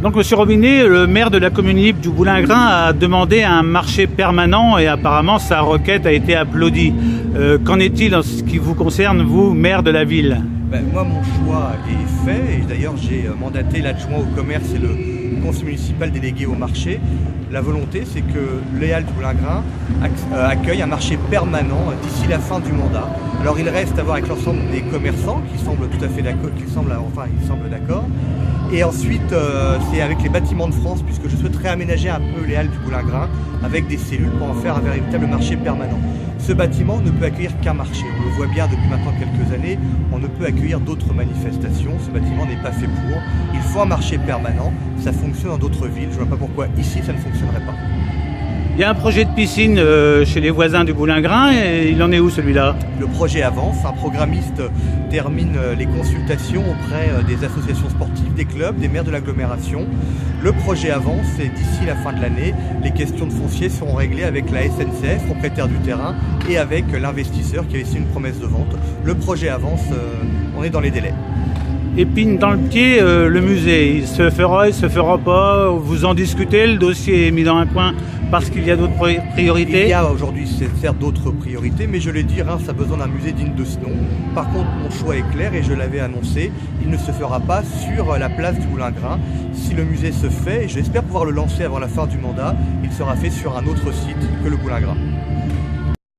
Donc, Monsieur Robinet, le maire de la commune libre du Boulingrin a demandé un marché permanent et apparemment sa requête a été applaudie. Qu'en est-il en ce qui vous concerne, vous, maire de la ville? Moi, mon choix est fait et d'ailleurs j'ai mandaté l'adjoint au commerce et le conseil municipal délégué au marché. La volonté, c'est que les Halles du Boulingrin accueillent un marché permanent d'ici la fin du mandat. Alors il reste à voir avec l'ensemble des commerçants qui semblent tout à fait d'accord, ils semblent d'accord. Et ensuite, c'est avec les bâtiments de France, puisque je souhaiterais aménager un peu les Halles du Boulingrin avec des cellules pour en faire un véritable marché permanent. Ce bâtiment ne peut accueillir qu'un marché. On le voit bien depuis maintenant quelques années, on ne peut accueillir d'autres manifestations. Ce bâtiment n'est pas fait pour. Il faut un marché permanent. Ça fonctionne dans d'autres villes. Je ne vois pas pourquoi ici ça ne fonctionnerait pas. Il y a un projet de piscine chez les voisins du Boulingrin et il en est où celui-là? Le projet avance, un programmiste termine les consultations auprès des associations sportives, des clubs, des maires de l'agglomération. Le projet avance et d'ici la fin de l'année, les questions de foncier seront réglées avec la SNCF, propriétaire du terrain, et avec l'investisseur qui a laissé une promesse de vente. Le projet avance, on est dans les délais. Épine dans le pied, le musée, il se fera pas, vous en discutez, le dossier est mis dans un coin parce qu'il y a d'autres priorités? Il y a aujourd'hui certes d'autres priorités, mais je l'ai dit, Reims a besoin d'un musée digne de ce nom. Par contre, mon choix est clair et je l'avais annoncé, il ne se fera pas sur la place du Boulingrin. Si le musée se fait, et j'espère pouvoir le lancer avant la fin du mandat, il sera fait sur un autre site que le Boulingrin.